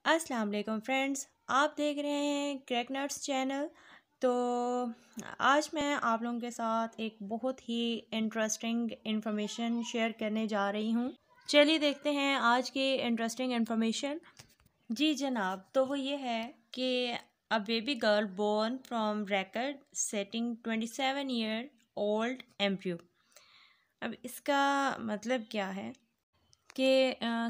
अस्सलाम वालेकुम फ्रेंड्स, आप देख रहे हैं क्रैक नट्स चैनल। तो आज मैं आप लोगों के साथ एक बहुत ही इंटरेस्टिंग इंफॉर्मेशन शेयर करने जा रही हूँ। चलिए देखते हैं आज की इंटरेस्टिंग इंफॉर्मेशन। जी जनाब, तो वो ये है कि a baby girl born from record setting 27-year old embryo। अब इसका मतलब क्या है कि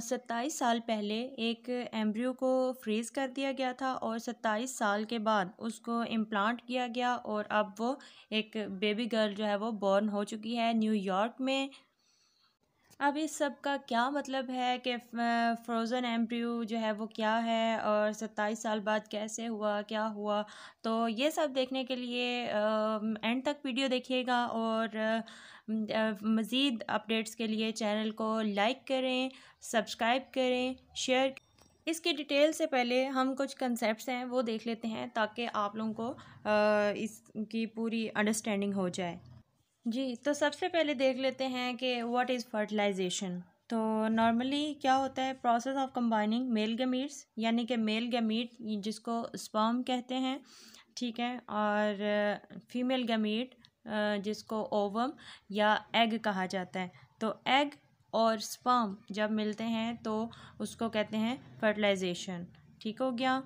27 साल पहले एक एम्ब्रियो को फ्रीज़ कर दिया गया था और 27 साल के बाद उसको इम्प्लांट किया गया और अब वो एक बेबी गर्ल जो है वो बॉर्न हो चुकी है न्यूयॉर्क में। अब इस सब का क्या मतलब है कि फ्रोज़न एम्ब्रियो जो है वो क्या है और 27 साल बाद कैसे हुआ, क्या हुआ। तो ये सब देखने के लिए एंड तक वीडियो देखिएगा और मज़ीद अपडेट्स के लिए चैनल को लाइक करें, सब्सक्राइब करें, शेयर। इसकी डिटेल से पहले हम कुछ कंसेप्ट्स हैं वो देख लेते हैं ताकि आप लोगों को इसकी पूरी अंडरस्टैंडिंग हो जाए। जी, तो सबसे पहले देख लेते हैं कि व्हाट इज़ फर्टिलाइजेशन। तो नॉर्मली क्या होता है, process of combining male gametes, यानी कि मेल गैमीट जिसको स्पर्म कहते हैं, ठीक है, और फीमेल गैमीट जिसको ओवम या एग कहा जाता है। तो एग और स्पर्म जब मिलते हैं तो उसको कहते हैं फर्टिलाइजेशन। ठीक हो गया।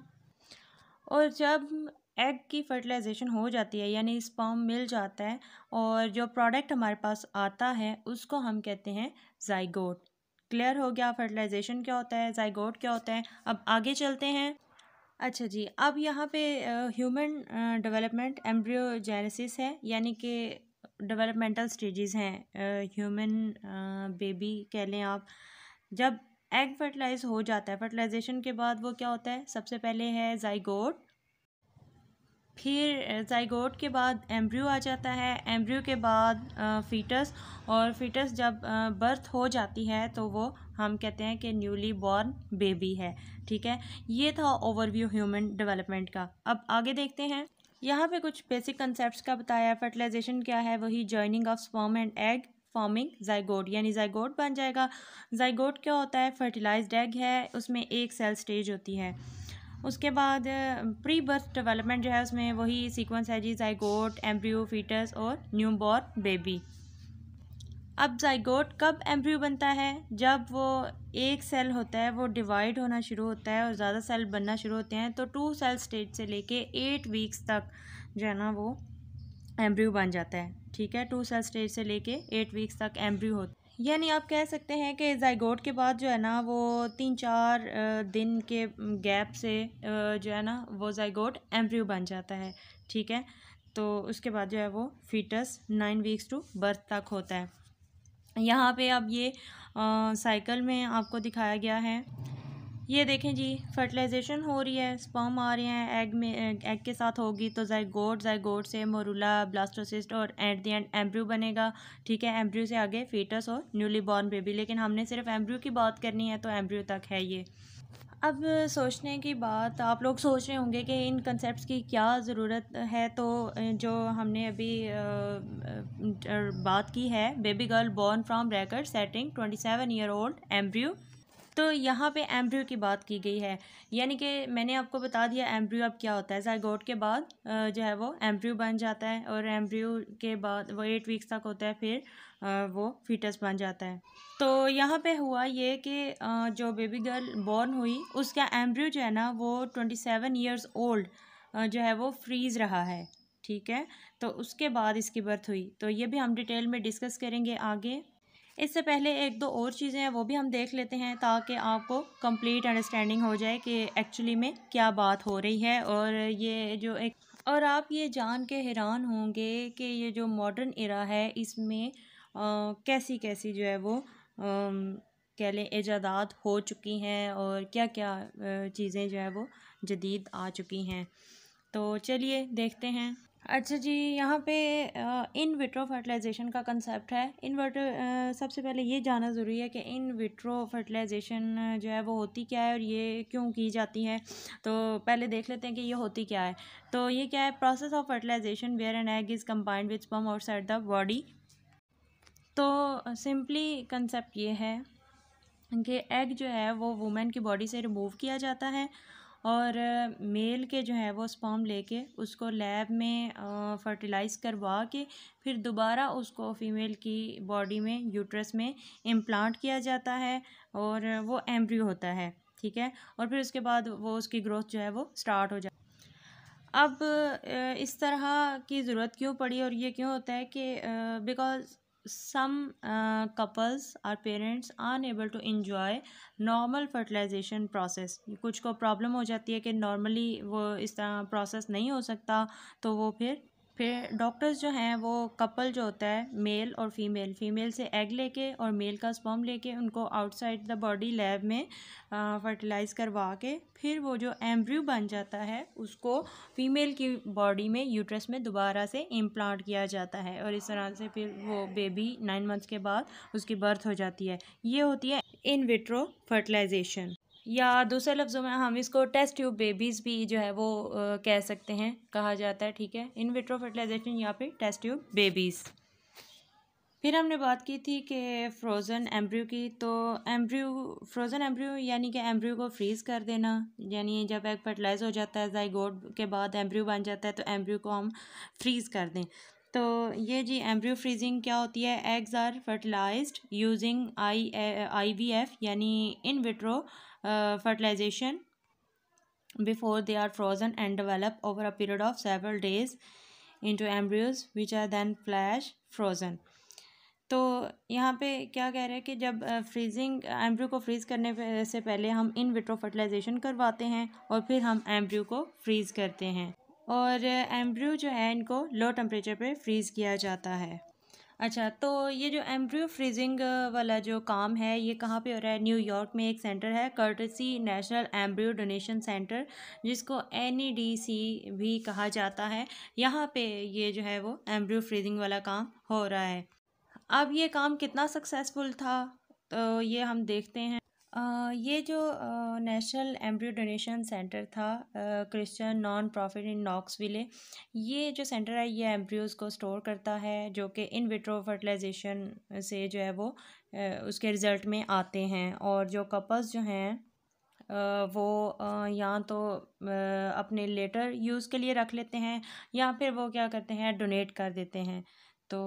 और जब एग की फर्टिलाइजेशन हो जाती है यानी स्पर्म मिल जाता है और जो प्रोडक्ट हमारे पास आता है उसको हम कहते हैं जाइगोट। क्लियर हो गया फर्टिलाइजेशन क्या होता है, जाइगोट क्या होता है। अब आगे चलते हैं। अच्छा जी, अब यहाँ पे ह्यूमन डेवलपमेंट एम्ब्रियोजेनेसिस है, यानी कि डेवलपमेंटल स्टेजेस हैं ह्यूमन बेबी कह लें आप। जब एग फर्टिलाइज हो जाता है, फर्टिलाइजेशन के बाद वो क्या होता है, सबसे पहले है जाइगोट, फिर जाइगोट के बाद एम्ब्रियो आ जाता है, एम्ब्रियो के बाद फीटस, और फीटस जब बर्थ हो जाती है तो वो हम कहते हैं कि न्यूली बॉर्न बेबी है। ठीक है, ये था ओवरव्यू ह्यूमन डेवलपमेंट का। अब आगे देखते हैं। यहाँ पे कुछ बेसिक कंसेप्ट्स का बताया। फर्टिलाइजेशन क्या है, वही joining of sperm and egg forming zygote, यानी जाइगोट बन जाएगा। जाइगोट क्या होता है, फर्टिलाइज्ड एग है, उसमें एक सेल स्टेज होती है। उसके बाद प्री बर्थ डेवलपमेंट जो है उसमें वही सीक्वेंस है जी, जाइगोट, एम्ब्रियो, फीटस और न्यूबॉर्न बेबी। अब जाइगोट कब एम्ब्रियो बनता है, जब वो एक सेल होता है वो डिवाइड होना शुरू होता है और ज़्यादा सेल बनना शुरू होते हैं। तो 2 सेल स्टेज से लेके 8 वीक्स तक जो है ना वो एम्ब्रियो बन जाता है। ठीक है, 2 सेल स्टेज से लेके 8 वीक्स तक एम्ब्रियो होता है। यानी आप कह सकते हैं कि जाइगोट के बाद जो है ना वो 3-4 दिन के गैप से जो है ना वो जाइगोट एम्ब्रियो बन जाता है। ठीक है, तो उसके बाद जो है वो फीटस 9 वीक्स टू बर्थ तक होता है। यहाँ पे अब ये साइकिल में आपको दिखाया गया है। ये देखें जी, फर्टिलाइजेशन हो रही है, स्पर्म आ रहे हैं, एग में एग के साथ होगी तो जाइगोट, जाइगोट से मोरूला, ब्लास्टोसिस्ट और एट द एंड एम्ब्रियो बनेगा। ठीक है, एम्ब्रियो से आगे फीटस और न्यूली बॉर्न बेबी, लेकिन हमने सिर्फ एम्ब्रियो की बात करनी है तो एम्ब्रियो तक है ये। अब सोचने की बात, आप लोग सोच रहे होंगे कि इन कंसेप्ट्स की क्या ज़रूरत है। तो जो हमने अभी बात की है, baby girl born from record setting 27-year old embryo, तो यहाँ पे एम्ब्रियो की बात की गई है। यानी कि मैंने आपको बता दिया एम्ब्रियो अब क्या होता है। जाइगोट के बाद जो है वो एम्ब्रियो बन जाता है और एम्ब्रियो के बाद वो 8 वीक्स तक होता है, फिर वो फीटस बन जाता है। तो यहाँ पे हुआ ये कि जो बेबी गर्ल बॉर्न हुई उसका एम्ब्रियो जो है ना वो 27 ईयर्स ओल्ड जो है वो फ्रीज़ रहा है। ठीक है, तो उसके बाद इसकी बर्थ हुई। तो ये भी हम डिटेल में डिस्कस करेंगे आगे। इससे पहले एक दो और चीज़ें हैं वो भी हम देख लेते हैं ताकि आपको कंप्लीट अंडरस्टैंडिंग हो जाए कि एक्चुअली में क्या बात हो रही है। और ये जो एक, और आप ये जान के हैरान होंगे कि ये जो मॉडर्न एरा है इसमें कैसी कैसी जो है वो कह लें ईजादात हो चुकी हैं और क्या क्या चीज़ें जो है वो जदीद आ चुकी हैं। तो चलिए देखते हैं। अच्छा जी, यहाँ पे इन विट्रो फर्टिलाइजेशन का कंसेप्ट है। सबसे पहले ये जानना ज़रूरी है कि इन विट्रो फर्टिलाइजेशन जो है वो होती क्या है और ये क्यों की जाती है। तो पहले देख लेते हैं कि ये होती क्या है। तो ये क्या है, process of fertilization where an egg is combined with sperm outside the body. तो सिंपली कंसेप्ट ये है कि एग जो है वो वुमेन की बॉडी से रिमूव किया जाता है और मेल के जो है वो स्पर्म लेके उसको लैब में फर्टिलाइज़ करवा के फिर दोबारा उसको फीमेल की बॉडी में यूट्रस में इम्प्लांट किया जाता है और वो एम्ब्रियो होता है, ठीक है। और फिर उसके बाद वो उसकी ग्रोथ जो है वो स्टार्ट हो जाती है। अब इस तरह की ज़रूरत क्यों पड़ी और ये क्यों होता है कि because some couples are parents unable to enjoy normal fertilization process. कुछ को प्रॉब्लम हो जाती है कि नॉर्मली वो इस तरह प्रोसेस नहीं हो सकता, तो वो फिर डॉक्टर्स जो हैं वो कपल जो होता है मेल और फीमेल से एग लेके और मेल का स्पर्म लेके उनको आउटसाइड द बॉडी लैब में फर्टिलाइज़ करवा के फिर वो जो एम्ब्रियो बन जाता है उसको फीमेल की बॉडी में यूट्रस में दोबारा से इम्प्लांट किया जाता है और इस तरह से फिर वो बेबी 9 मंथ्स के बाद उसकी बर्थ हो जाती है। ये होती है इन विट्रो फर्टिलाइजेशन, या दूसरे लफ्ज़ों में हम इसको टेस्ट ट्यूब बेबीज़ भी जो है वो कह सकते हैं, कहा जाता है, ठीक है। इन विट्रो फर्टिलाइजेशन या फिर टेस्ट ट्यूब बेबीज़। फिर हमने बात की थी कि फ्रोज़न एम्ब्रियो की। तो फ्रोज़न एम्ब्रियो यानी कि एम्ब्रियो को फ्रीज़ कर देना, यानी जब एग फर्टिलाइज हो जाता है ज़ाइगोट के बाद एम्ब्रियो बन जाता है तो एम्ब्रियो को हम फ्रीज़ कर दें। तो ये जी एम्ब्रियो फ्रीजिंग क्या होती है। Eggs are fertilized using IVF यानी in vitro fertilization before they are frozen and develop over a period of several days into embryos which are then flash frozen। तो यहाँ पे क्या कह रहे हैं कि जब फ्रीजिंग एम्ब्रियो को फ्रीज़ करने से पहले हम इन विट्रो फर्टिलाइजेशन करवाते हैं और फिर हम एम्ब्रियो को फ्रीज़ करते हैं और एम्ब्रियो जो है इनको लो टेम्परेचर पे फ्रीज़ किया जाता है। अच्छा, तो ये जो एम्ब्रियो फ्रीजिंग वाला जो काम है ये कहाँ पे हो रहा है। न्यूयॉर्क में एक सेंटर है courtesy national embryo donation centre, जिसको NEDC भी कहा जाता है। यहाँ पे ये जो है वो एम्ब्रियो फ्रीजिंग वाला काम हो रहा है। अब ये काम कितना सक्सेसफुल था तो ये हम देखते हैं। ये जो नेशनल एम्ब्रियो डोनेशन सेंटर था Christian non profit in Knoxville, ये जो सेंटर है ये एम्ब्रियोज़ को स्टोर करता है जो कि इन विट्रो फर्टिलाइजेशन से जो है वो उसके रिज़ल्ट में आते हैं। और जो कपल्स जो हैं वो या तो अपने लेटर यूज़ के लिए रख लेते हैं या फिर वो क्या करते हैं डोनेट कर देते हैं। तो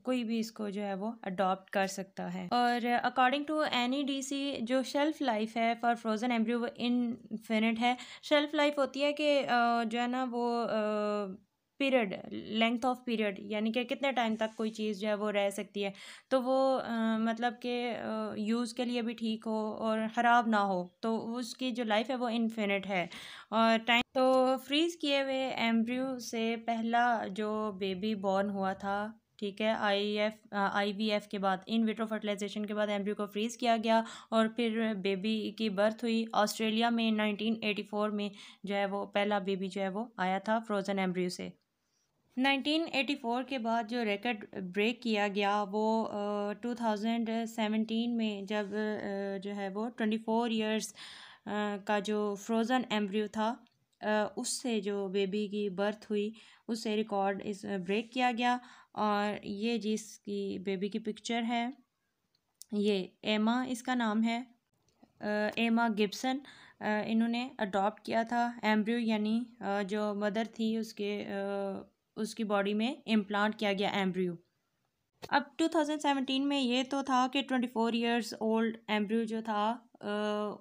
कोई भी इसको जो है वो अडॉप्ट कर सकता है। और अकॉर्डिंग टू NEDC जो शेल्फ़ लाइफ है फॉर फ्रोज़न एम्ब्रियो वो इनफिनिट है। शेल्फ़ लाइफ होती है कि जो है ना वो पीरियड, लेंथ ऑफ पीरियड, यानी कि कितने टाइम तक कोई चीज़ जो है वो रह सकती है। तो वो मतलब कि यूज़ के लिए भी ठीक हो और ख़राब ना हो, तो उसकी जो लाइफ है वो इनफिनिट है। और टाइम तो फ्रीज़ किए हुए एम्ब्रियो से पहला जो बेबी बॉर्न हुआ था, ठीक है, IVF के बाद इन विट्रो फर्टिलाइजेशन के बाद एम्ब्रियो को फ्रीज़ किया गया और फिर बेबी की बर्थ हुई ऑस्ट्रेलिया में 1984 में। जो है वो पहला बेबी जो है वो आया था फ्रोज़न एम्ब्रियो से। 1984 के बाद जो रिकॉर्ड ब्रेक किया गया वो 2017 में जब जो है वो 24 इयर्स का जो फ्रोज़न एम्ब्रियो था उससे जो बेबी की बर्थ हुई उससे रिकॉर्ड इस ब्रेक किया गया। और ये जिसकी बेबी की पिक्चर है ये एमा इसका नाम है, एमा गिब्सन। इन्होंने अडॉप्ट किया था एम्ब्रियो, यानी जो मदर थी उसकी बॉडी में इम्प्लांट किया गया एम्ब्रियो। अब 2017 में ये तो था कि 24 इयर्स ओल्ड एम्ब्रियो जो था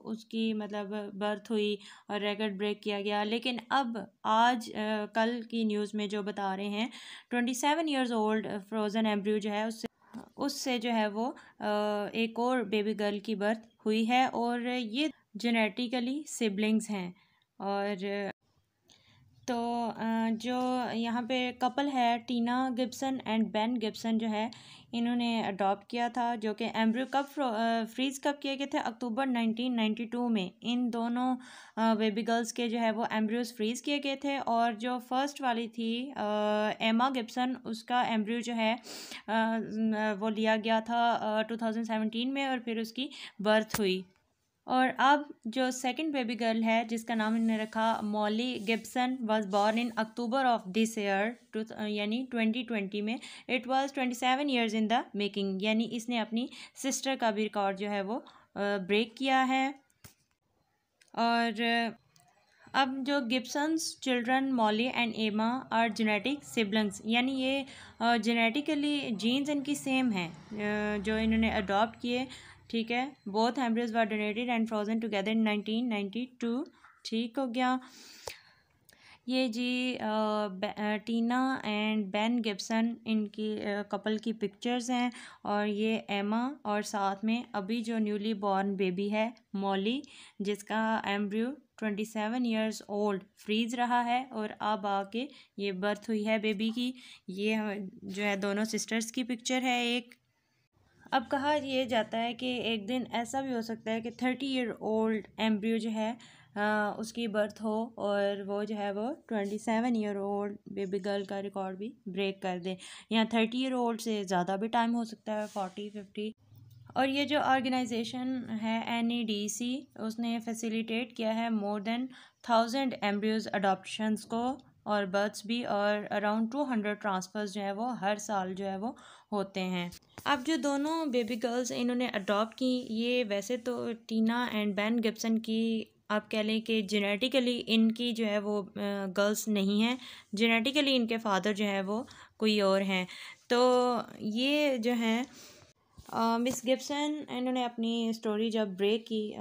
उसकी मतलब बर्थ हुई और रिकॉर्ड ब्रेक किया गया। लेकिन अब आज कल की न्यूज़ में जो बता रहे हैं 27 इयर्स ओल्ड फ्रोज़न एम्ब्रियो जो है उससे जो है वो एक और बेबी गर्ल की बर्थ हुई है और ये जेनेटिकली सिबलिंग्स हैं। और तो जो यहाँ पे कपल है टीना गिब्सन एंड बेन गिब्सन जो है इन्होंने अडॉप्ट किया था, जो कि एम्ब्रियो कब फ्रीज़ कब किए गए थे, अक्टूबर 1992 में इन दोनों बेबी गर्ल्स के जो है वो एम्ब्रियोज फ्रीज़ किए गए थे। और जो फर्स्ट वाली थी एमा गिब्सन उसका एम्ब्रियो जो है वो लिया गया था 2017 में और फिर उसकी बर्थ हुई। और अब जो सेकंड बेबी गर्ल है जिसका नाम इन्होंने रखा Molly Gibson was born in October of this year यानी 2020 में। It was 27 years in the making, यानी इसने अपनी सिस्टर का भी रिकॉर्ड जो है वो ब्रेक किया है। और अब जो गिब्सन्स चिल्ड्रन मॉली एंड एमा आर जेनेटिक सिबलिंग्स, यानी ये जेनेटिकली जीन्स इनकी सेम है जो इन्होंने अडॉप्ट किए। ठीक है, both embryos were donated and frozen together in 1992। ठीक हो गया। ये जी टीना एंड बेन गिब्सन इनकी कपल की पिक्चर्स हैं, और ये एमा और साथ में अभी जो न्यूली बॉर्न बेबी है मॉली, जिसका एम्ब्रियो 27 इयर्स ओल्ड फ्रीज रहा है और अब आके ये बर्थ हुई है बेबी की। ये जो है दोनों सिस्टर्स की पिक्चर है एक। अब कहा यह जाता है कि एक दिन ऐसा भी हो सकता है कि 30 ईयर ओल्ड एम्ब्रियो जो है उसकी बर्थ हो और वो जो है वो 27 ईयर ओल्ड बेबी गर्ल का रिकॉर्ड भी ब्रेक कर दे। यहाँ 30 ईयर ओल्ड से ज़्यादा भी टाइम हो सकता है, 40-50। और ये जो ऑर्गेनाइजेशन है NEDC, उसने फैसिलिटेट किया है मोर देन 1000 एम्ब्रियोज अडॉप्शंस को और बर्थ्स भी, और अराउंड 200 ट्रांसफ़र्स जो है वो हर साल जो है वो होते हैं। अब जो दोनों बेबी गर्ल्स इन्होंने अडॉप्ट की, ये वैसे तो टीना एंड बेन गिब्सन की आप कह लें कि जेनेटिकली इनकी जो है वो गर्ल्स नहीं हैं, जेनेटिकली इनके फादर जो है वो कोई और हैं। तो ये जो हैं मिस गिब्सन, इन्होंने अपनी स्टोरी जब ब्रेक की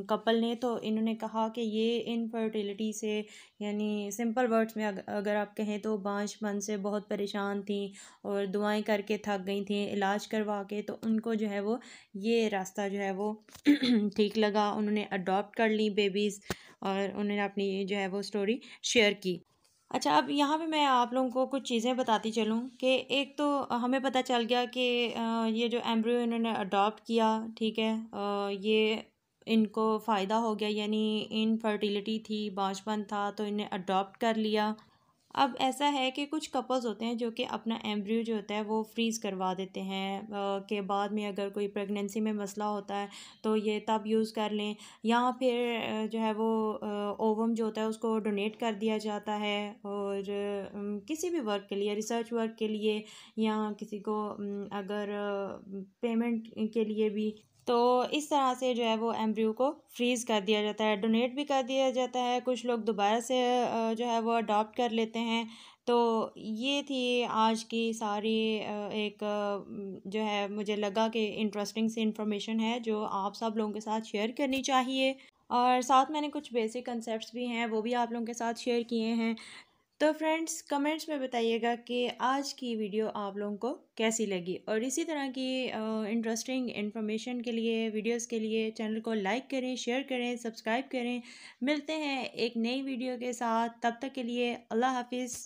कपल ने, तो इन्होंने कहा कि ये इनफर्टिलिटी से, यानी सिंपल वर्ड्स में अगर आप कहें तो बांझपन से बहुत परेशान थी और दुआएं करके थक गई थी इलाज करवा के, तो उनको जो है वो ये रास्ता जो है वो ठीक लगा। उन्होंने अडॉप्ट कर ली बेबीज़ और उन्होंने अपनी जो है वो स्टोरी शेयर की। अच्छा, अब यहाँ पे मैं आप लोगों को कुछ चीज़ें बताती चलूँ कि एक तो हमें पता चल गया कि ये जो एम्ब्रियो इन्होंने अडॉप्ट किया, ठीक है, ये इनको फ़ायदा हो गया, यानी इनफर्टिलिटी थी, बांझपन था, तो इन्हें अडॉप्ट कर लिया। अब ऐसा है कि कुछ कपल्स होते हैं जो कि अपना एम्ब्रियो जो होता है वो फ्रीज़ करवा देते हैं कि बाद में अगर कोई प्रेगनेंसी में मसला होता है तो ये तब यूज़ कर लें, या फिर जो है वो ओवम जो होता है उसको डोनेट कर दिया जाता है, और किसी भी वर्क के लिए, रिसर्च वर्क के लिए, या किसी को अगर पेमेंट के लिए भी, तो इस तरह से जो है वो एम्ब्रियो को फ्रीज़ कर दिया जाता है, डोनेट भी कर दिया जाता है। कुछ लोग दोबारा से जो है वो अडॉप्ट कर लेते हैं। तो ये थी आज की सारी एक जो है मुझे लगा कि इंटरेस्टिंग सी इन्फॉर्मेशन है जो आप सब लोगों के साथ शेयर करनी चाहिए, और साथ मैंने कुछ बेसिक कंसेप्ट्स भी हैं वो भी आप लोगों के साथ शेयर किए हैं। तो फ्रेंड्स, कमेंट्स में बताइएगा कि आज की वीडियो आप लोगों को कैसी लगी, और इसी तरह की इंटरेस्टिंग इन्फॉर्मेशन के लिए, वीडियोस के लिए चैनल को लाइक करें, शेयर करें, सब्सक्राइब करें। मिलते हैं एक नई वीडियो के साथ, तब तक के लिए अल्लाह हाफिज़।